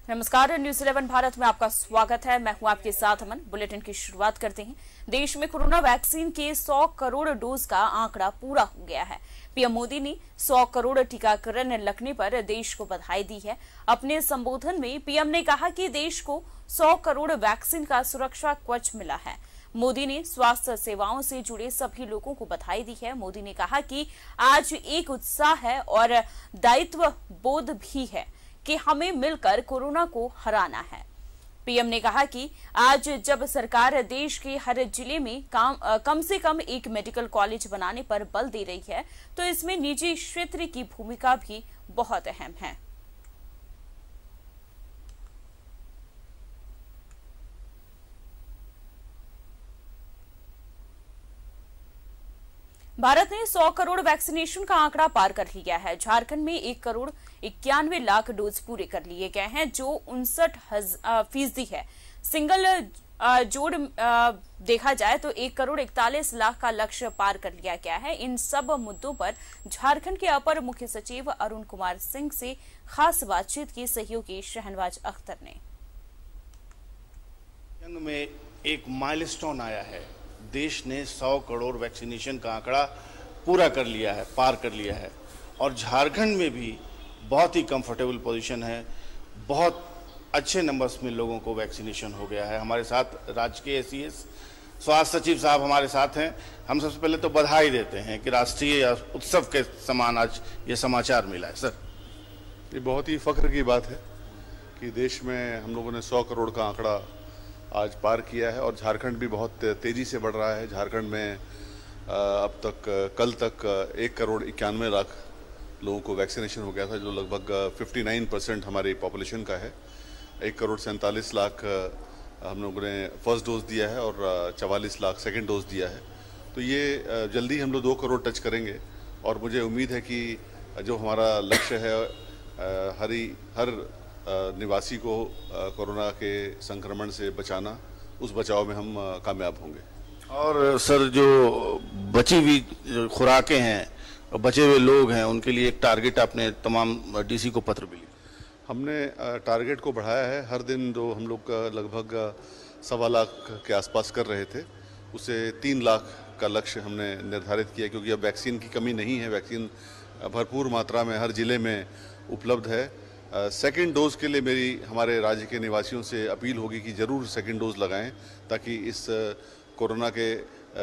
नमस्कार, न्यूज़ 11 भारत में आपका स्वागत है। मैं हूं आपके साथ अमन। बुलेटिन की शुरुआत करते हैं। देश में कोरोना वैक्सीन के 100 करोड़ डोज का आंकड़ा पूरा हो गया है। पीएम मोदी ने 100 करोड़ टीकाकरण लगने पर देश को बधाई दी है। अपने संबोधन में पीएम ने कहा कि देश को 100 करोड़ वैक्सीन का सुरक्षा कवच मिला है। मोदी ने स्वास्थ्य सेवाओं से जुड़े सभी लोगों को बधाई दी है। मोदी ने कहा कि आज एक उत्साह है और दायित्व बोध भी है कि हमें मिलकर कोरोना को हराना है। पीएम ने कहा कि आज जब सरकार देश के हर जिले में कम से कम एक मेडिकल कॉलेज बनाने पर बल दे रही है, तो इसमें निजी क्षेत्र की भूमिका भी बहुत अहम है। भारत ने 100 करोड़ वैक्सीनेशन का आंकड़ा पार कर लिया है। झारखंड में 1 करोड़ 91 लाख डोज पूरे कर लिए गए हैं, जो 59% है। सिंगल जोड़ देखा जाए तो 1 करोड़ 41 लाख का लक्ष्य पार कर लिया गया है। इन सब मुद्दों पर झारखंड के अपर मुख्य सचिव अरुण कुमार सिंह से खास बातचीत की सहयोगी शहनवाज अख्तर ने। में एक माइलस्टोन आया है। देश ने 100 करोड़ वैक्सीनेशन का आंकड़ा पूरा कर लिया है, पार कर लिया है, और झारखंड में भी बहुत ही कंफर्टेबल पोजीशन है। बहुत अच्छे नंबर्स में लोगों को वैक्सीनेशन हो गया है। हमारे साथ राज्य के एसीएस स्वास्थ्य सचिव साहब हमारे साथ हैं। हम सबसे पहले तो बधाई देते हैं कि राष्ट्रीय उत्सव के समान आज ये समाचार मिला है। सर, ये बहुत ही फख्र की बात है कि देश में हम लोगों ने 100 करोड़ का आंकड़ा आज पार किया है और झारखंड भी बहुत तेज़ी से बढ़ रहा है। झारखंड में अब तक कल तक 1 करोड़ 91 लाख लोगों को वैक्सीनेशन हो गया था, जो लगभग 59% हमारी पॉपुलेशन का है। 1 करोड़ 47 लाख हम लोगों ने फर्स्ट डोज दिया है और 44 लाख सेकेंड डोज दिया है। तो ये जल्दी हम लोग 2 करोड़ टच करेंगे और मुझे उम्मीद है कि जो हमारा लक्ष्य है हर निवासी को कोरोना के संक्रमण से बचाना, उस बचाव में हम कामयाब होंगे। और सर, जो बची हुई खुराकें हैं, बचे हुए लोग हैं, उनके लिए एक टारगेट आपने तमाम डीसी को पत्र भी लिया। हमने टारगेट को बढ़ाया है। हर दिन जो हम लोग लगभग 1.25 लाख के आसपास कर रहे थे, उसे 3 लाख का लक्ष्य हमने निर्धारित किया, क्योंकि अब वैक्सीन की कमी नहीं है। वैक्सीन भरपूर मात्रा में हर जिले में उपलब्ध है। सेकेंड डोज के लिए मेरी हमारे राज्य के निवासियों से अपील होगी कि ज़रूर सेकेंड डोज लगाएं, ताकि इस कोरोना के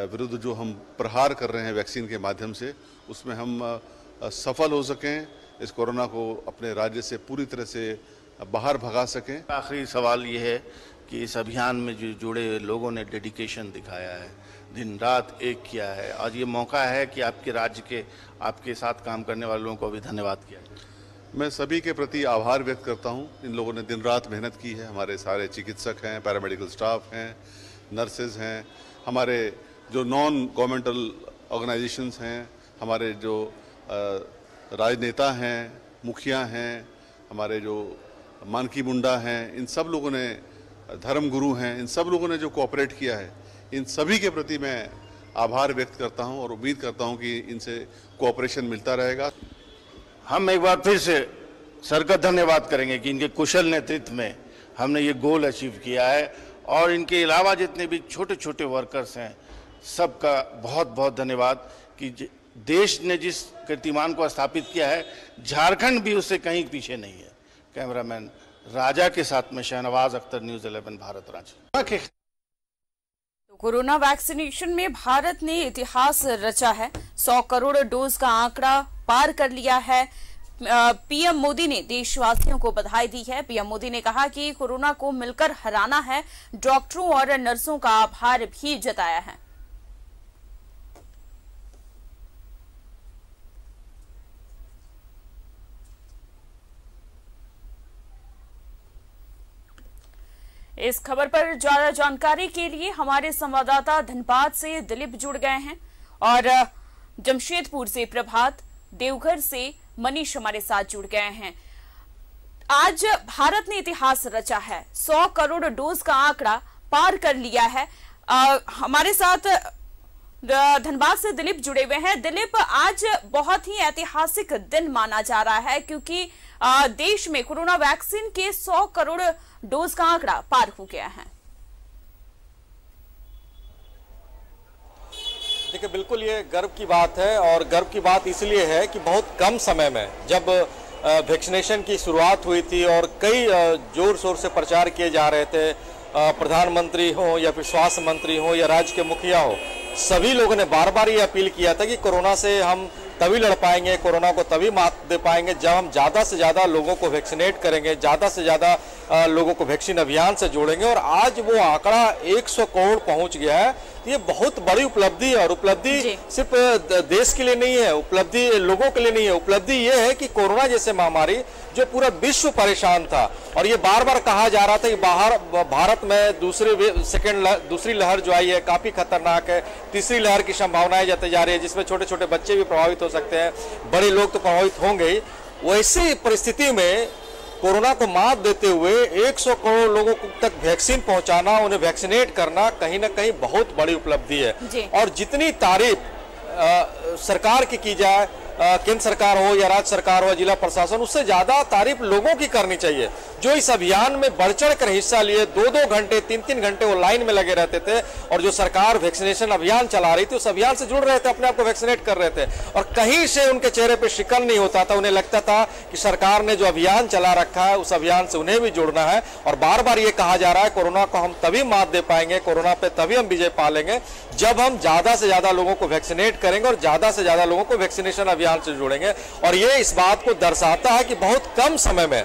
विरुद्ध जो हम प्रहार कर रहे हैं वैक्सीन के माध्यम से, उसमें हम सफल हो सकें, इस कोरोना को अपने राज्य से पूरी तरह से बाहर भगा सकें। आखिरी सवाल ये है कि इस अभियान में जो जुड़े लोगों ने डेडिकेशन दिखाया है, दिन रात एक किया है, आज ये मौका है कि आपके राज्य के आपके साथ काम करने वाले लोगों को भी धन्यवाद किया जाए। मैं सभी के प्रति आभार व्यक्त करता हूं। इन लोगों ने दिन रात मेहनत की है। हमारे सारे चिकित्सक हैं, पैरामेडिकल स्टाफ हैं, नर्सेज हैं, हमारे जो नॉन गवर्नमेंटल ऑर्गेनाइजेशंस हैं, हमारे जो राजनेता हैं, मुखिया हैं, हमारे जो मानकी मुंडा हैं, इन सब लोगों ने, धर्मगुरु हैं, इन सब लोगों ने जो कोऑपरेट किया है, इन सभी के प्रति मैं आभार व्यक्त करता हूं और उम्मीद करता हूं कि इनसे कोऑपरेशन मिलता रहेगा। हम एक बार फिर से सर का धन्यवाद करेंगे कि इनके कुशल नेतृत्व में हमने ये गोल अचीव किया है, और इनके अलावा जितने भी छोटे छोटे वर्कर्स हैं, सबका बहुत बहुत धन्यवाद कि देश ने जिस कीर्तिमान को स्थापित किया है, झारखंड भी उससे कहीं पीछे नहीं है। कैमरामैन राजा के साथ में Shahnawaz Akhtar, news 11 Bharat Ranchi. Corona vaccination में भारत ने इतिहास रचा है। 100 करोड़ डोज का आंकड़ा पार कर लिया है। पीएम मोदी ने देशवासियों को बधाई दी है। पीएम मोदी ने कहा कि कोरोना को मिलकर हराना है। डॉक्टरों और नर्सों का आभार भी जताया है। इस खबर पर ज्यादा जानकारी के लिए हमारे संवाददाता धनबाद से दिलीप जुड़ गए हैं और जमशेदपुर से प्रभात, देवघर से मनीष हमारे साथ जुड़ गए हैं। आज भारत ने इतिहास रचा है। 100 करोड़ डोज का आंकड़ा पार कर लिया है। हमारे साथ धनबाद से दिलीप जुड़े हुए हैं। दिलीप, आज बहुत ही ऐतिहासिक दिन माना जा रहा है क्योंकि देश में कोरोना वैक्सीन के 100 करोड़ डोज का आंकड़ा पार हो गया है। देखिए, बिल्कुल ये गर्व की बात है और गर्व की बात इसलिए है कि बहुत कम समय में जब वैक्सीनेशन की शुरुआत हुई थी और कई जोर शोर से प्रचार किए जा रहे थे, प्रधानमंत्री हो या फिर स्वास्थ्य मंत्री हो या राज्य के मुखिया हो, सभी लोगों ने बार बार ये अपील किया था कि कोरोना से हम तभी लड़ पाएंगे, कोरोना को तभी मात दे पाएंगे जब हम ज़्यादा से ज़्यादा लोगों को वैक्सीनेट करेंगे, ज़्यादा से ज़्यादा लोगों को वैक्सीन अभियान से जोड़ेंगे। और आज वो आंकड़ा 100 करोड़ पहुंच गया है। ये बहुत बड़ी उपलब्धि है और उपलब्धि सिर्फ देश के लिए नहीं है, उपलब्धि लोगों के लिए नहीं है। उपलब्धि ये है कि कोरोना जैसे महामारी जो पूरा विश्व परेशान था और ये बार बार कहा जा रहा था कि भारत में दूसरी लहर जो आई है काफी खतरनाक है, तीसरी लहर की संभावनाएं जताई जा रही है जिसमें छोटे छोटे बच्चे भी प्रभावित हो सकते हैं, बड़े लोग तो प्रभावित होंगे ही। वैसी परिस्थिति में कोरोना को मात देते हुए 100 करोड़ लोगों तक वैक्सीन पहुंचाना, उन्हें वैक्सीनेट करना कहीं ना कहीं बहुत बड़ी उपलब्धि है। और जितनी तारीफ सरकार की जाए, केंद्र सरकार हो या राज्य सरकार हो, जिला प्रशासन, उससे ज्यादा तारीफ लोगों की करनी चाहिए जो इस अभियान में बढ़ चढ़ कर हिस्सा लिए। 2-2 घंटे 3-3 घंटे वो लाइन में लगे रहते थे और जो सरकार वैक्सीनेशन अभियान चला रही थी उस अभियान से जुड़ रहे थे, अपने आप को वैक्सीनेट कर रहे थे और कहीं से उनके चेहरे पे शिकन नहीं होता था। उन्हें लगता था कि सरकार ने जो अभियान चला रखा है उस अभियान से उन्हें भी जुड़ना है। और बार बार ये कहा जा रहा है कोरोना को हम तभी मात दे पाएंगे, कोरोना पे तभी हम विजय पा लेंगे जब हम ज्यादा से ज्यादा लोगों को वैक्सीनेट करेंगे और ज्यादा से ज्यादा लोगों को वैक्सीनेशन अभियान से जोड़ेंगे। और ये इस बात को दर्शाता है कि बहुत कम समय में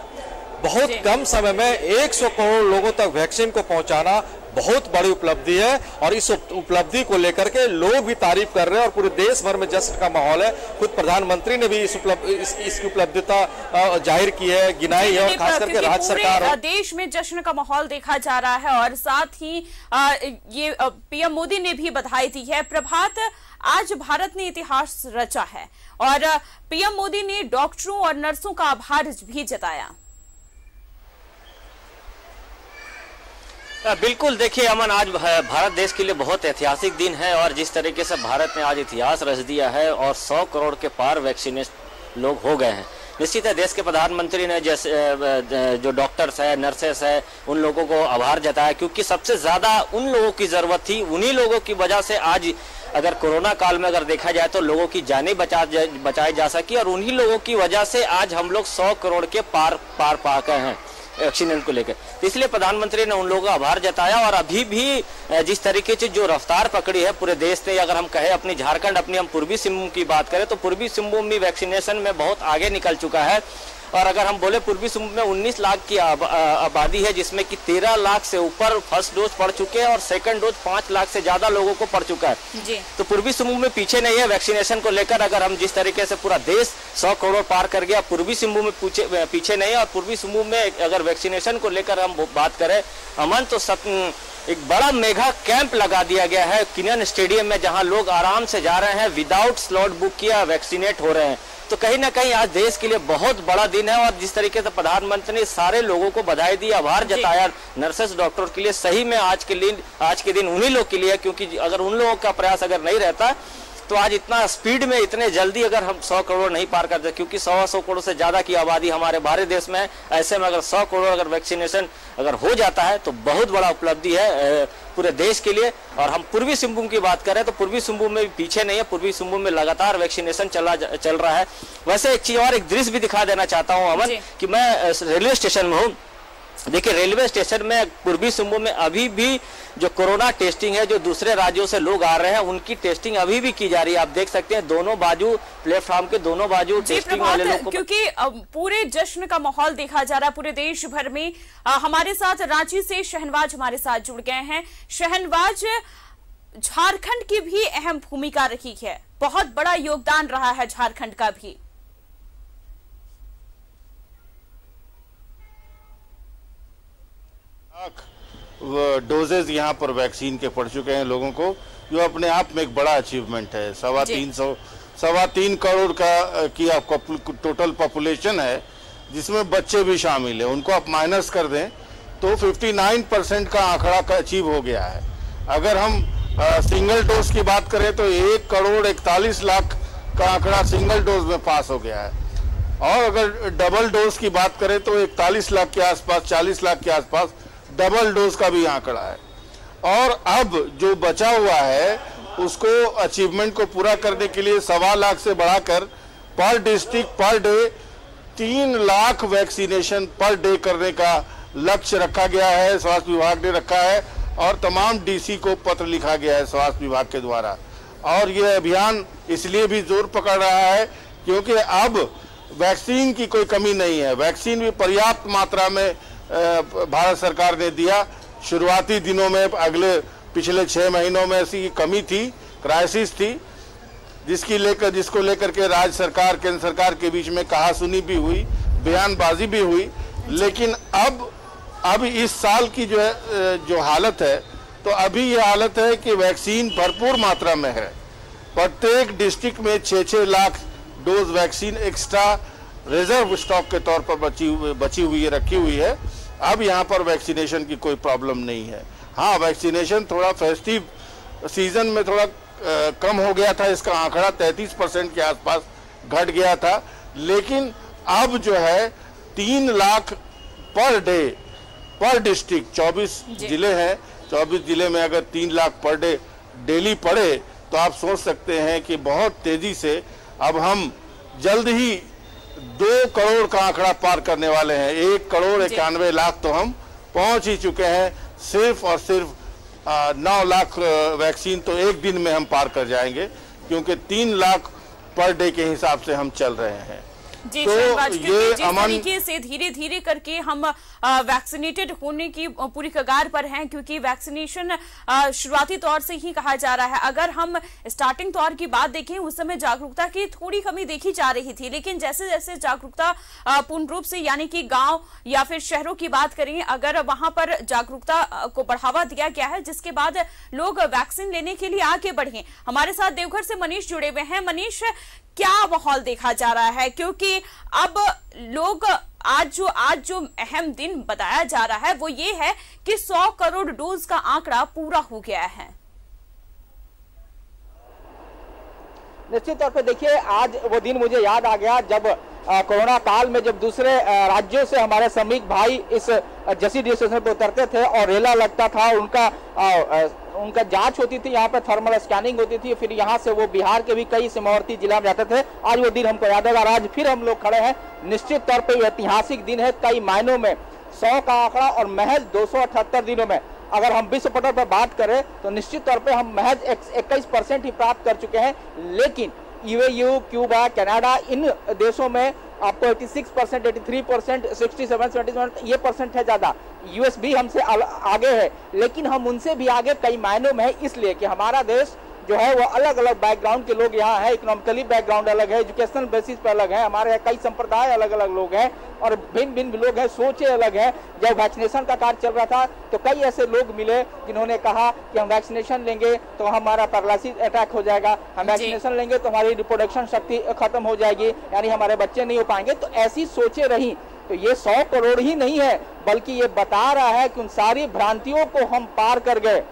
100 करोड़ लोगों तक वैक्सीन को पहुंचाना बहुत बड़ी उपलब्धि है। और इस उपलब्धि को लेकर के लोग भी तारीफ कर रहे हैं और पूरे देश भर में जश्न का माहौल है। खुद प्रधानमंत्री ने भी इसकी उपलब्धिता जाहिर की है, गिनाई है और खास करके राज्य सरकार देश में जश्न का माहौल देखा जा रहा है। और साथ ही ये पीएम मोदी ने भी बधाई दी है। प्रभात, आज भारत ने इतिहास रचा है और पीएम मोदी ने डॉक्टरों और नर्सों का आभार भी जताया। बिल्कुल, देखिए अमन, आज भारत देश के लिए बहुत ऐतिहासिक दिन है और जिस तरीके से भारत ने आज इतिहास रच दिया है और 100 करोड़ के पार वैक्सीनेट लोग हो गए हैं। निश्चित है देश के प्रधानमंत्री ने जैसे जो डॉक्टर्स है, नर्सेस है, उन लोगों को आभार जताया क्योंकि सबसे ज्यादा उन लोगों की जरूरत थी। उन्हीं लोगों की वजह से आज अगर कोरोना काल में अगर देखा जाए तो लोगों की जानें बचाई जा सकी और उन्हीं लोगों की वजह से आज हम लोग 100 करोड़ के पार पा गए हैं वैक्सीनेशन को लेकर। तो इसलिए प्रधानमंत्री ने उन लोगों का आभार जताया। और अभी भी जिस तरीके से जो रफ्तार पकड़ी है पूरे देश ने, अगर हम कहें अपनी झारखंड, अपनी हम पूर्वी सिंहभूम की बात करें तो पूर्वी सिंहभूम भी वैक्सीनेशन में बहुत आगे निकल चुका है। और अगर हम बोले पूर्वी सिंहभूम में 19 लाख की आबादी है जिसमें कि 13 लाख से ऊपर फर्स्ट डोज पड़ चुके हैं और सेकंड डोज 5 लाख से ज्यादा लोगों को पड़ चुका है जी। तो पूर्वी सिंहभूम में पीछे नहीं है वैक्सीनेशन को लेकर। अगर हम जिस तरीके से पूरा देश 100 करोड़ पार कर गया, पूर्वी सिंहभूम में पीछे नहीं है। और पूर्वी सिंहभूम में अगर वैक्सीनेशन को लेकर हम बात करें अमन, तो एक बड़ा मेगा कैंप लगा दिया गया है किनन स्टेडियम में जहां लोग आराम से जा रहे हैं, विदाउट स्लॉट बुक किया वैक्सीनेट हो रहे हैं। तो कहीं ना कहीं आज देश के लिए बहुत बड़ा दिन है। और जिस तरीके से प्रधानमंत्री ने सारे लोगों को बधाई दी, आभार जताया नर्सेस डॉक्टर के लिए, सही में आज के दिन उन्हीं लोग के लिए, क्योंकि अगर उन लोगों का प्रयास अगर नहीं रहता तो आज इतना स्पीड में इतने जल्दी अगर हम 100 करोड़ नहीं पार करते, क्योंकि 100 करोड़ से ज्यादा की आबादी हमारे भारत देश में है। ऐसे में अगर 100 करोड़ अगर वैक्सीनेशन अगर हो जाता है तो बहुत बड़ा उपलब्धि है पूरे देश के लिए। और हम पूर्वी सिंहभूम की बात करें तो पूर्वी सिंहभूम में भी पीछे नहीं है, पूर्वी सिंहभूम में लगातार वैक्सीनेशन चल रहा है। वैसे एक चीज और, एक दृश्य भी दिखा देना चाहता हूँ अमन, कि मैं रेलवे स्टेशन में हूँ। देखिए रेलवे स्टेशन में पूर्वी सिंहभूम में अभी भी जो कोरोना टेस्टिंग है, जो दूसरे राज्यों से लोग आ रहे हैं उनकी टेस्टिंग अभी भी की जा रही है। आप देख सकते हैं दोनों बाजू, प्लेटफॉर्म के दोनों बाजू टेस्टिंग वाले लोगों को, क्योंकि पूरे जश्न का माहौल देखा जा रहा है पूरे देश भर में। हमारे साथ रांची से शहनवाज हमारे साथ जुड़ गए हैं। शहनवाज, झारखंड की भी अहम भूमिका रही है, बहुत बड़ा योगदान रहा है झारखंड का भी। डोजेज यहाँ पर वैक्सीन के पड़ चुके हैं लोगों को, जो अपने आप में एक बड़ा अचीवमेंट है। 3.25 करोड़ की आपका टोटल पॉपुलेशन है जिसमें बच्चे भी शामिल है। उनको आप माइनस कर दें तो 59% का आंकड़ा का अचीव हो गया है। अगर हम सिंगल डोज की बात करें तो 1,41,00,000 का आंकड़ा सिंगल डोज में पास हो गया है, और अगर डबल डोज की बात करें तो 41 लाख के आसपास, 40 लाख के आसपास डबल डोज का भी आंकड़ा है। और अब जो बचा हुआ है उसको अचीवमेंट को पूरा करने के लिए 1.25 लाख से बढ़ाकर पर district per day 3 lakh vaccination per day करने का लक्ष्य रखा गया है, स्वास्थ्य विभाग ने रखा है, और तमाम डीसी को पत्र लिखा गया है स्वास्थ्य विभाग के द्वारा। और ये अभियान इसलिए भी जोर पकड़ रहा है क्योंकि अब वैक्सीन की कोई कमी नहीं है, वैक्सीन भी पर्याप्त मात्रा में भारत सरकार ने दिया। शुरुआती दिनों में पिछले 6 महीनों में ऐसी कमी थी, क्राइसिस थी, जिसको लेकर के राज्य सरकार केंद्र सरकार के बीच में कहासुनी भी हुई, बयानबाजी भी हुई। लेकिन अब इस साल की जो हालत है, तो अभी ये हालत है कि वैक्सीन भरपूर मात्रा में है। प्रत्येक डिस्ट्रिक्ट में 6-6 lakh dose vaccine extra reserve stock के तौर पर बची हुई है, रखी हुई है। अब यहाँ पर वैक्सीनेशन की कोई प्रॉब्लम नहीं है। हाँ, वैक्सीनेशन थोड़ा फेस्टिव सीजन में थोड़ा कम हो गया था, इसका आंकड़ा 33% के आसपास घट गया था, लेकिन अब जो है 3 लाख पर डे पर डिस्ट्रिक्ट, 24 जिले हैं, 24 जिले में अगर 3 लाख पर डे डेली पड़े तो आप सोच सकते हैं कि बहुत तेजी से अब हम जल्द ही 2 करोड़ का आंकड़ा पार करने वाले हैं। 1,91,00,000 तो हम पहुंच ही चुके हैं। सिर्फ और सिर्फ 9 लाख वैक्सीन तो एक दिन में हम पार कर जाएंगे, क्योंकि 3 लाख पर डे के हिसाब से हम चल रहे हैं। जी, तो ये जिस तरीके से धीरे धीरे करके हम वैक्सीनेटेड होने की पूरी कगार पर हैं, क्योंकि वैक्सीनेशन शुरुआती तौर से ही कहा जा रहा है। अगर हम स्टार्टिंग तौर की बात देखें, उस समय जागरूकता की थोड़ी कमी देखी जा रही थी, लेकिन जैसे जैसे जागरूकता पूर्ण रूप से, यानी कि गांव या फिर शहरों की बात करें, अगर वहां पर जागरूकता को बढ़ावा दिया गया है, जिसके बाद लोग वैक्सीन लेने के लिए आगे बढ़े। हमारे साथ देवघर से मनीष जुड़े हुए हैं। मनीष, क्या माहौल देखा जा रहा है, क्योंकि अब लोग आज जो अहम दिन बताया जा रहा है वो ये है कि 100 करोड़ डोज का आंकड़ा पूरा हो गया है। निश्चित तौर पे देखिए, आज वो दिन मुझे याद आ गया जब कोरोना काल में जब दूसरे राज्यों से हमारे श्रमिक भाई इस जसीडीह स्टेशन पर उतरते थे और रेला लगता था, उनका जांच होती थी, यहाँ पे थर्मल स्कैनिंग होती थी, फिर यहाँ से वो बिहार के भी कई सीमावर्ती जिला में जाते थे। आज वो दिन हमको याद है और आज फिर हम लोग खड़े हैं। निश्चित तौर पे ऐतिहासिक दिन है कई मायनों में। 100 का आंकड़ा और महज 278 दिनों में अगर हम विश्व पटल पर बात करें तो निश्चित तौर पे हम महज 21% ही प्राप्त कर चुके हैं। लेकिन यूएयू, क्यूबा, कनाडा, इन देशों में आपको 86%, 83%, 67, 77 ये परसेंट है ज्यादा। यूएस भी हमसे आगे है, लेकिन हम उनसे भी आगे कई मायनों में है, इसलिए कि हमारा देश जो है वो अलग अलग बैकग्राउंड के लोग यहाँ है, इकोनॉमिकली बैकग्राउंड अलग है, एजुकेशनल बेसिस पर अलग है, हमारे कई संप्रदाय अलग अलग लोग हैं और भिन्न भिन्न लोग हैं, सोचे अलग है। जब वैक्सीनेशन का कार्य चल रहा था तो कई ऐसे लोग मिले जिन्होंने कहा कि हम वैक्सीनेशन लेंगे तो हमारा पैरालिसिस अटैक हो जाएगा, हम वैक्सीनेशन लेंगे तो हमारी रिप्रोडक्शन शक्ति खत्म हो जाएगी, यानी हमारे बच्चे नहीं हो पाएंगे। तो ऐसी सोचे रही। तो ये 100 करोड़ ही नहीं है, बल्कि ये बता रहा है कि उन सारी भ्रांतियों को हम पार कर गए।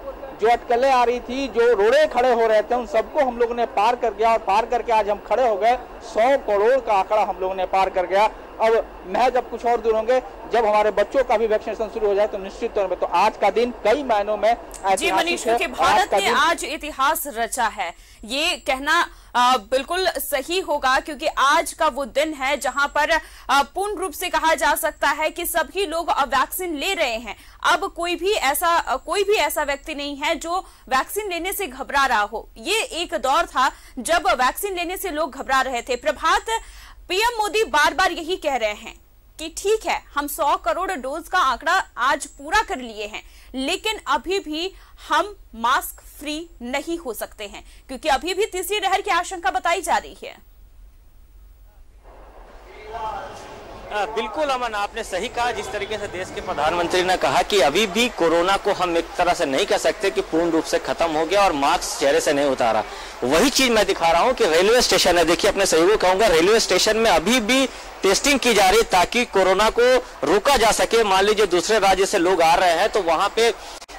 जो अटकलें आ रही थी, जो रोड़े खड़े हो रहे थे, उन सबको हम लोगों ने पार कर गया और पार करके आज हम खड़े हो गए। 100 करोड़ का आंकड़ा हम लोगों ने पार कर गया। अब महज अब कुछ और दूर होंगे जब हमारे बच्चों का भी वैक्सीनेशन शुरू हो जाए, तो निश्चित तौर पर तो आज का दिन कई मायनों में जी मनीष, क्योंकि भारत ने आज इतिहास रचा है, ये कहना बिल्कुल सही होगा, क्योंकि आज का वो दिन है जहां पर पूर्ण रूप से कहा जा सकता है कि सभी लोग अब वैक्सीन ले रहे हैं। अब कोई भी ऐसा व्यक्ति नहीं है जो वैक्सीन लेने से घबरा रहा हो। ये एक दौर था जब वैक्सीन लेने से लोग घबरा रहे थे। प्रभात, पीएम मोदी बार बार यही कह रहे हैं कि ठीक है, हम 100 करोड़ डोज का आंकड़ा आज पूरा कर लिए हैं, लेकिन अभी भी हम मास्क फ्री नहीं हो सकते हैं, क्योंकि अभी भी तीसरी लहर की आशंका बताई जा रही है। बिल्कुल अमन, आपने सही कहा। जिस तरीके से देश के प्रधानमंत्री ने कहा कि अभी भी कोरोना को हम एक तरह से नहीं कह सकते कि पूर्ण रूप से खत्म हो गया और मास्क चेहरे से नहीं उतारा, वही चीज मैं दिखा रहा हूं कि रेलवे स्टेशन है। देखिए, अपने सहयोगी को कहूंगा, रेलवे स्टेशन में अभी भी टेस्टिंग की जा रही ताकि कोरोना को रोका जा सके। मान लीजिए दूसरे राज्य से लोग आ रहे हैं तो वहां पे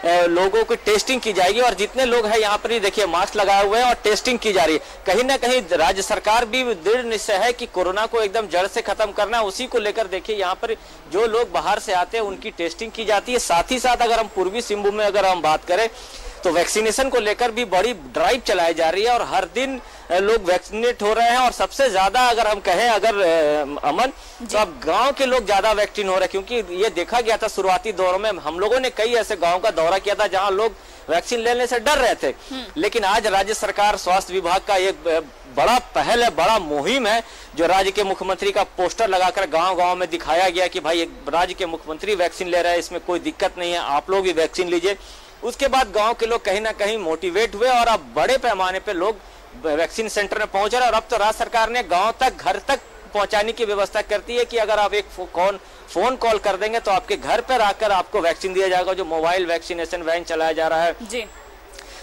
लोगों की टेस्टिंग की जाएगी और जितने लोग हैं यहाँ पर ही देखिए मास्क लगाए हुए हैं और टेस्टिंग की जा रही है। कहीं ना कहीं राज्य सरकार भी दृढ़ निश्चय है कि कोरोना को एकदम जड़ से खत्म करना है। उसी को लेकर देखिए यहाँ पर जो लोग बाहर से आते हैं उनकी टेस्टिंग की जाती है। साथ ही साथ अगर हम पूर्वी सिंहभूम में अगर हम बात करें तो वैक्सीनेशन को लेकर भी बड़ी ड्राइव चलाई जा रही है और हर दिन लोग वैक्सीनेट हो रहे हैं। और सबसे ज्यादा अगर हम कहें अगर अमन, तो अब गांव के लोग ज्यादा वैक्सीन हो रहे हैं, क्योंकि ये देखा गया था शुरुआती दौरों में हम लोगों ने कई ऐसे गांव का दौरा किया था जहां लोग वैक्सीन लेने से डर रहे थे। लेकिन आज राज्य सरकार स्वास्थ्य विभाग का एक बड़ा पहल है, बड़ा मुहिम है, जो राज्य के मुख्यमंत्री का पोस्टर लगाकर गांव-गांव में दिखाया गया कि भाई राज्य के मुख्यमंत्री वैक्सीन ले रहे हैं, इसमें कोई दिक्कत नहीं है, आप लोग भी वैक्सीन लीजिए। उसके बाद गांव के लोग कहीं ना कहीं मोटिवेट हुए और अब बड़े पैमाने पे लोग वैक्सीन सेंटर में पहुंच रहे हैं। और अब तो राज्य सरकार ने गांव तक, घर तक पहुंचाने की व्यवस्था करती है कि अगर आप एक फोन कॉल कर देंगे तो आपके घर पर आकर आपको वैक्सीन दिया जाएगा। जो मोबाइल वैक्सीनेशन वैन चलाया जा रहा है जी,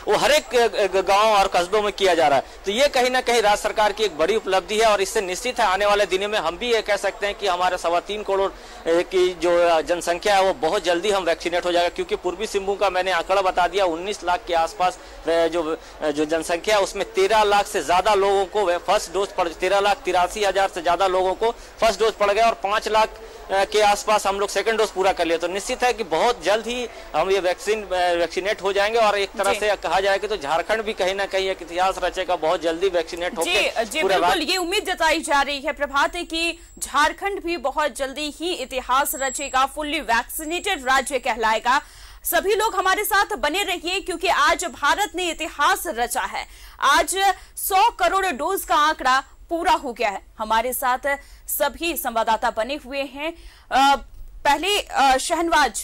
वो हर एक गांव और कस्बों में किया जा रहा है। तो ये कहीं ना कहीं राज्य सरकार की एक बड़ी उपलब्धि है और इससे निश्चित है आने वाले दिनों में हम भी ये कह सकते हैं कि हमारे 3.25 करोड़ की जो जनसंख्या है वो बहुत जल्दी हम वैक्सीनेट हो जाएगा। क्योंकि पूर्वी सिंहभूम का मैंने आंकड़ा बता दिया, 19 लाख के आसपास जो जनसंख्या है उसमें 13 लाख से ज्यादा लोगों को फर्स्ट डोज पड़, 13,83,000 से ज्यादा लोगों को फर्स्ट डोज पड़ गया और 5 लाख के आसपास हम लोग सेकंड डोज पूरा कर लिया। तो निश्चित है कि बहुत जल्द ही हम ये वैक्सीनेट हो जाएंगे और एक तरह से कहा जाए कि तो झारखंड भी कहीं ना कहीं एक इतिहास रचेगा, बहुत जल्दी वैक्सीनेट होकर। जी बिल्कुल, ये उम्मीद जताई जा रही है प्रभात कि झारखंड भी बहुत जल्दी ही इतिहास रचेगा, फुल्ली वैक्सीनेटेड राज्य कहलाएगा। सभी लोग हमारे साथ बने रहिए क्योंकि आज भारत ने इतिहास रचा है। आज 100 करोड़ डोज का आंकड़ा पूरा हो गया है। हमारे साथ सभी संवाददाता बने हुए हैं। पहले शहनवाज,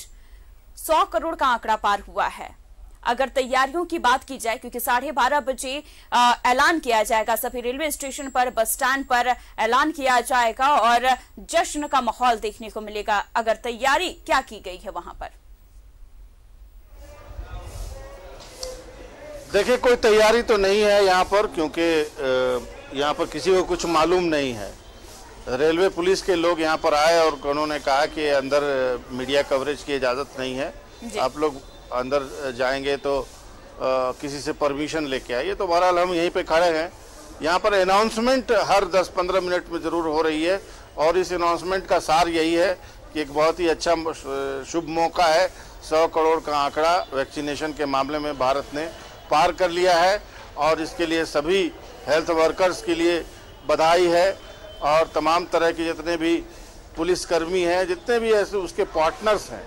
100 करोड़ का आंकड़ा पार हुआ है। अगर तैयारियों की बात की जाए, क्योंकि 12:30 बजे ऐलान किया जाएगा, सभी रेलवे स्टेशन पर, बस स्टैंड पर ऐलान किया जाएगा और जश्न का माहौल देखने को मिलेगा। अगर तैयारी क्या की गई है वहां पर? देखिए, कोई तैयारी तो नहीं है यहाँ पर, क्योंकि यहाँ पर किसी को कुछ मालूम नहीं है। रेलवे पुलिस के लोग यहाँ पर आए और उन्होंने कहा कि अंदर मीडिया कवरेज की इजाज़त नहीं है, आप लोग अंदर जाएंगे तो किसी से परमिशन लेके आइए। तो बहरहाल हम यहीं पे खड़े हैं। यहाँ पर अनाउंसमेंट हर 10-15 मिनट में ज़रूर हो रही है और इस अनाउंसमेंट का सार यही है कि एक बहुत ही अच्छा शुभ मौका है। 100 करोड़ का आंकड़ा वैक्सीनेशन के मामले में भारत ने पार कर लिया है और इसके लिए सभी हेल्थ वर्कर्स के लिए बधाई है और तमाम तरह के जितने भी पुलिसकर्मी हैं, जितने भी ऐसे उसके पार्टनर्स हैं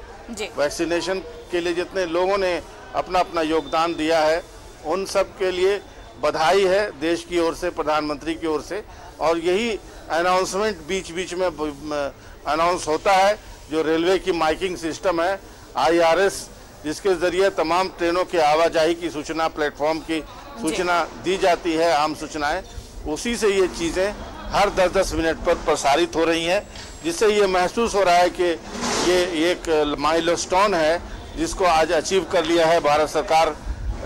वैक्सीनेशन के लिए, जितने लोगों ने अपना अपना योगदान दिया है, उन सब के लिए बधाई है देश की ओर से, प्रधानमंत्री की ओर से। और यही अनाउंसमेंट बीच बीच में अनाउंस होता है। जो रेलवे की माइकिंग सिस्टम है IRS, जिसके जरिए तमाम ट्रेनों की आवाजाही की सूचना, प्लेटफॉर्म की सूचना दी जाती है, आम सूचनाएं, उसी से ये चीज़ें हर 10-10 मिनट पर प्रसारित हो रही हैं, जिससे ये महसूस हो रहा है कि ये एक माइलस्टोन है जिसको आज अचीव कर लिया है, भारत सरकार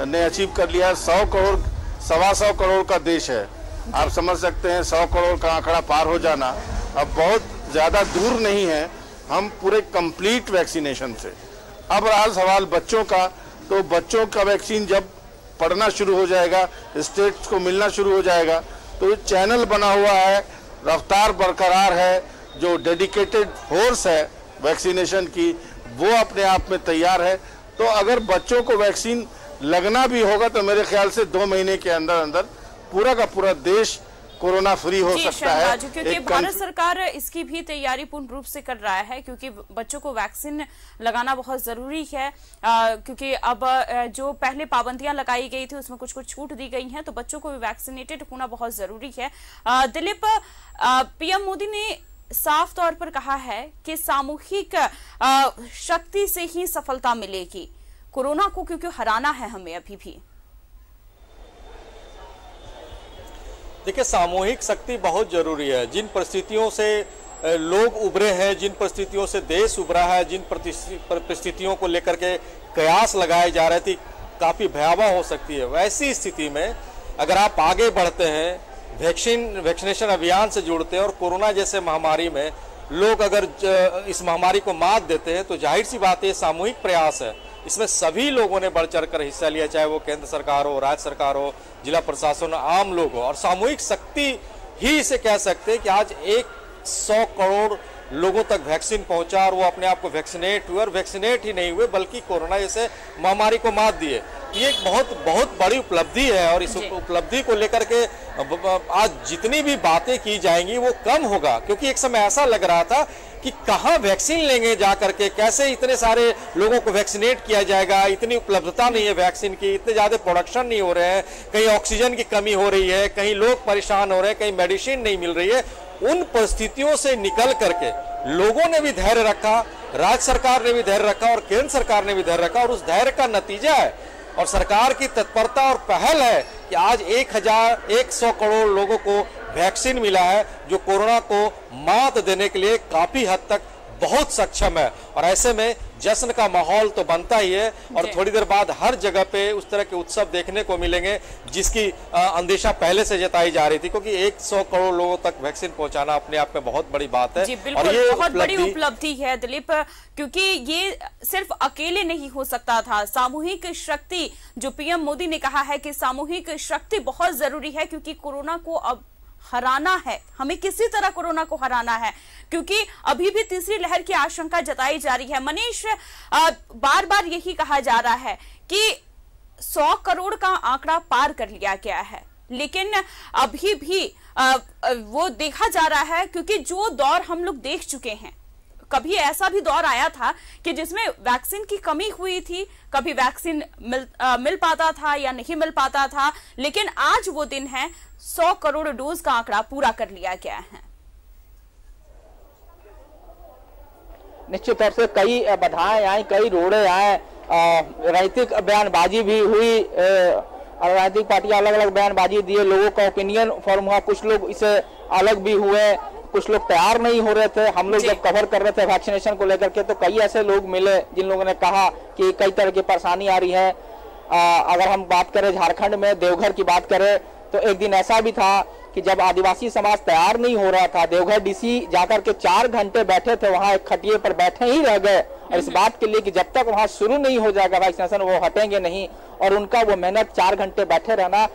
ने अचीव कर लिया है। 100 करोड़, 125 करोड़ का देश है। आप समझ सकते हैं 100 करोड़ का आंकड़ा पार हो जाना अब बहुत ज़्यादा दूर नहीं है। हम पूरे कंप्लीट वैक्सीनेशन से, अब रहा सवाल बच्चों का, तो बच्चों का वैक्सीन जब पढ़ना शुरू हो जाएगा, स्टेट्स को मिलना शुरू हो जाएगा, तो चैनल बना हुआ है, रफ्तार बरकरार है, जो डेडिकेटेड फोर्स है वैक्सीनेशन की वो अपने आप में तैयार है। तो अगर बच्चों को वैक्सीन लगना भी होगा तो मेरे ख्याल से 2 महीने के अंदर अंदर पूरा का पूरा देश कोरोना फ्री हो सकता है। क्योंकि भारत सरकार इसकी भी तैयारी पूर्ण रूप से कर रहा है, क्योंकि बच्चों को वैक्सीन लगाना बहुत जरूरी है। क्योंकि अब जो पहले पाबंदियां लगाई गई थी उसमें कुछ छूट दी गई हैं, तो बच्चों को भी वैक्सीनेटेड होना बहुत जरूरी है। दिलीप, PM मोदी ने साफ तौर पर कहा है कि सामूहिक शक्ति से ही सफलता मिलेगी कोरोना को, क्योंकि हराना है हमें अभी भी। देखिए, सामूहिक शक्ति बहुत जरूरी है। जिन परिस्थितियों से लोग उभरे हैं, जिन परिस्थितियों से देश उभरा है, जिन परिस्थितियों को लेकर के कयास लगाए जा रहे थे, काफी भयावह हो सकती है। वैसी स्थिति में अगर आप आगे बढ़ते हैं, वैक्सीनेशन अभियान से जुड़ते हैं और कोरोना जैसे महामारी में लोग अगर इस महामारी को मात देते हैं, तो जाहिर सी बात है सामूहिक प्रयास है इसमें सभी लोगों ने बढ़ चढ़कर हिस्सा लिया, चाहे वो केंद्र सरकार हो, राज्य सरकार हो, जिला प्रशासन, आम लोग हो। और सामूहिक शक्ति ही इसे कह सकते हैं कि आज 100 करोड़ लोगों तक वैक्सीन पहुंचा और वो अपने आप को वैक्सीनेट हुए, और वैक्सीनेट ही नहीं हुए बल्कि कोरोना जैसे महामारी को मात दिए। ये एक बहुत बड़ी उपलब्धि है, और इस उपलब्धि को लेकर के आज जितनी भी बातें की जाएंगी वो कम होगा, क्योंकि एक समय ऐसा लग रहा था कि कहाँ वैक्सीन लेंगे जा करके, कैसे इतने सारे लोगों को वैक्सीनेट किया जाएगा, इतनी उपलब्धता नहीं है वैक्सीन की, इतने ज़्यादा प्रोडक्शन नहीं हो रहे हैं, कहीं ऑक्सीजन की कमी हो रही है, कहीं लोग परेशान हो रहे हैं, कहीं मेडिसिन नहीं मिल रही है। उन परिस्थितियों से निकल करके लोगों ने भी धैर्य रखा, राज्य सरकार ने भी धैर्य रखा और केंद्र सरकार ने भी धैर्य रखा, और उस धैर्य का नतीजा है और सरकार की तत्परता और पहल है कि आज 100 करोड़ लोगों को वैक्सीन मिला है, जो कोरोना को मात देने के लिए काफी हद तक बहुत सक्षम है। और ऐसे में जश्न का माहौल तो बनता ही है, और थोड़ी देर बाद हर जगह पे उस तरह के उत्सव देखने को मिलेंगे जिसकी अंदेशा पहले से जताई जा रही थी, क्योंकि 100 करोड़ लोगों तक वैक्सीन पहुंचाना अपने आप में बहुत बड़ी बात है। जी बिल्कुल, और ये बहुत बड़ी उपलब्धि है दिलीप, क्योंकि ये सिर्फ अकेले नहीं हो सकता था। सामूहिक शक्ति, जो पीएम मोदी ने कहा है कि सामूहिक शक्ति बहुत जरूरी है, क्योंकि कोरोना को अब हराना है, हमें किसी तरह कोरोना को हराना है, क्योंकि अभी भी तीसरी लहर की आशंका जताई जा रही है। मनीष, बार बार यही कहा जा रहा है कि 100 करोड़ का आंकड़ा पार कर लिया गया है, लेकिन अभी भी वो देखा जा रहा है, क्योंकि जो दौर हम लोग देख चुके हैं, कभी ऐसा भी दौर आया था कि जिसमें वैक्सीन की कमी हुई थी, कभी वैक्सीन मिल पाता था या नहीं मिल पाता था, लेकिन आज वो दिन है 100 करोड़ डोज का आंकड़ा पूरा कर लिया गया है। निश्चित तौर से कई बाधाएं आई, कई रोड़े आए, राजनीतिक बयानबाजी भी हुई, राजनीतिक पार्टियां अलग अलग बयानबाजी दिए, लोगों का ओपिनियन फॉर्म हुआ, कुछ लोग इससे अलग भी हुए, कुछ लोग तैयार नहीं हो रहे थे। हम लोग जब कवर कर रहे थे वैक्सीनेशन को लेकर के, तो कई ऐसे लोग मिले जिन लोगों ने कहा कि कई तरह की परेशानी आ रही है। अगर हम बात करें झारखंड में, देवघर की बात करें, तो एक दिन ऐसा भी था कि जब आदिवासी समाज तैयार नहीं हो रहा था, देवघर डीसी जाकर के 4 घंटे बैठे थे वहां, एक खटिए पर बैठे ही रह गए, और इस बात के लिए कि जब तक वहां शुरू नहीं हो जाएगा वैक्सीनेशन वो हटेंगे नहीं। और उनका वो मेहनत, 4 घंटे बैठे रहना,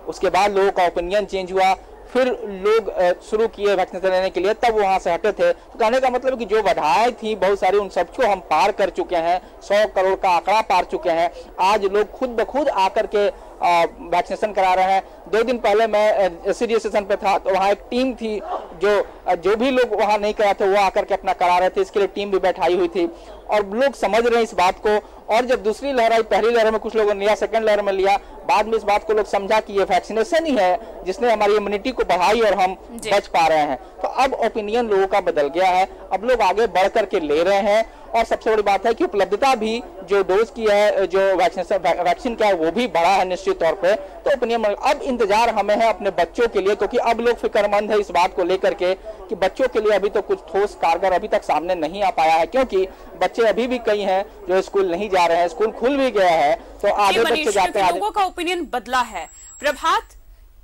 उसके बाद लोगों का ओपिनियन चेंज हुआ, फिर लोग शुरू किए वैक्सीनेशन लेने के लिए, तब वहां से हटे थे। तो कहने का मतलब कि जो बाधाएं थी बहुत सारी, उन सबको हम पार कर चुके हैं, 100 करोड़ का आंकड़ा पार चुके हैं। आज लोग खुद ब खुद आकर के वैक्सीनेशन करा रहे हैं। 2 दिन पहले मैं एससीडी स्टेशन पे था, तो वहाँ एक टीम थी, जो भी लोग वहाँ नहीं कराए थे वो आकर के अपना करा रहे थे, इसके लिए टीम भी बैठाई हुई थी, और लोग समझ रहे हैं इस बात को। और जब दूसरी लहर आई, पहली लहर में कुछ लोगों ने लिया, सेकंड लहर में लिया, बाद में इस बात को लोग समझा कि ये वैक्सीनेशन ही है जिसने हमारी इम्यूनिटी को बढ़ाई और हम बच पा रहे हैं। तो अब ओपिनियन लोगों का बदल गया है, अब लोग आगे बढ़ करके ले रहे हैं। और सबसे बड़ी बात है कि उपलब्धता भी जो डोज की है, जो वैक्सीन का है, वो भी बढ़ा है निश्चित तौर पे। तो ओपिनियन अब इंतजार हमें है अपने बच्चों के लिए, क्योंकि अब लोग फिक्रमंद है इस बात को लेकर के कि बच्चों के लिए अभी तो कुछ ठोस कारगर अभी तक सामने नहीं आ पाया है, क्योंकि बच्चे अभी भी कई हैं जो स्कूल नहीं जा रहे हैं, स्कूल खुल भी गया है तो आगे बच्चे जाते हैं। लोगों का ओपिनियन बदला है। प्रभात,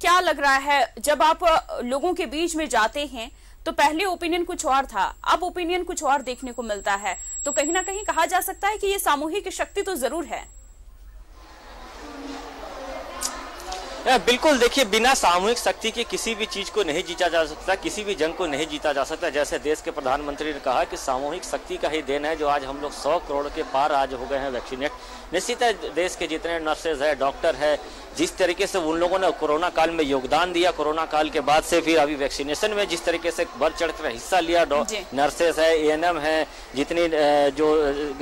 क्या लग रहा है, जब आप लोगों के बीच में जाते हैं तो पहले ओपिनियन कुछ और था, अब ओपिनियन कुछ और देखने को मिलता है, तो कहीं ना कहीं कहा जा सकता है कि ये सामूहिक शक्ति तो जरूर है। बिल्कुल, देखिए, बिना सामूहिक शक्ति के किसी भी चीज को नहीं जीता जा सकता, किसी भी जंग को नहीं जीता जा सकता। जैसे देश के प्रधानमंत्री ने कहा कि सामूहिक शक्ति का ही देन है जो आज हम लोग 100 करोड़ के पार आज हो गए हैं वैक्सीनेट। निश्चित है, देश के जितने नर्सेज है, डॉक्टर है, जिस तरीके से उन लोगों ने कोरोना काल में योगदान दिया, कोरोना काल के बाद से फिर अभी वैक्सीनेशन में जिस तरीके से बढ़ चढ़कर हिस्सा लिया, नर्सेज है, एएनएम है, जितनी जो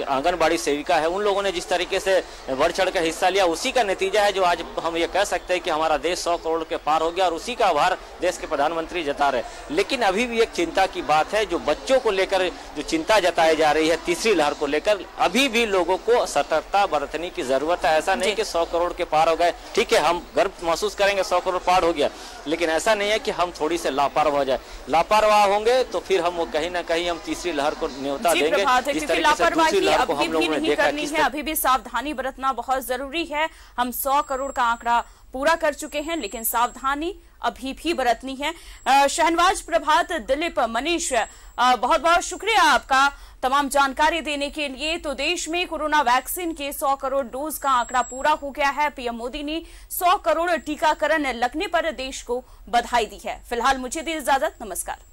आंगनबाड़ी सेविका है, उन लोगों ने जिस तरीके से बढ़ चढ़कर हिस्सा लिया, उसी का नतीजा है जो आज हम ये कह सकते हैं कि हमारा देश 100 करोड़ के पार हो गया, और उसी का आभार देश के प्रधानमंत्री जता रहे। लेकिन अभी भी एक चिंता की बात है, जो बच्चों को लेकर जो चिंता जताई जा रही है तीसरी लहर को लेकर, अभी भी लोगों को सतर्कता बरतने की जरूरत है। ऐसा नहीं कि 100 करोड़ के पार हो गए, ठीक है, हम गर्व महसूस करेंगे 100 करोड़ पार हो गया, लेकिन ऐसा नहीं है कि हम थोड़ी से लापरवाह हो जाए। लापरवाह होंगे तो फिर हम कहीं ना कहीं हम तीसरी लहर को न्योता देंगे। जिस तरीके से दूसरी लहर को हम लोगों ने देखा, अभी भी सावधानी बरतना बहुत जरूरी है। हम 100 करोड़ का आंकड़ा पूरा कर चुके हैं, लेकिन सावधानी अभी भी बरतनी है। शहनवाज, प्रभात, दिलीप, मनीष, बहुत बहुत शुक्रिया आपका तमाम जानकारी देने के लिए। तो देश में कोरोना वैक्सीन के 100 करोड़ डोज का आंकड़ा पूरा हो गया है। पीएम मोदी ने 100 करोड़ टीकाकरण लगने पर देश को बधाई दी है। फिलहाल मुझे दी इजाजत, नमस्कार।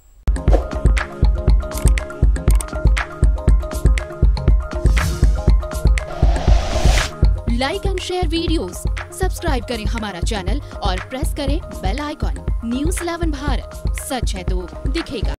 Like and share videos, subscribe करें हमारा चैनल और प्रेस करें बेल आइकॉन। न्यूज़ 11 भारत, सच है तो दिखेगा।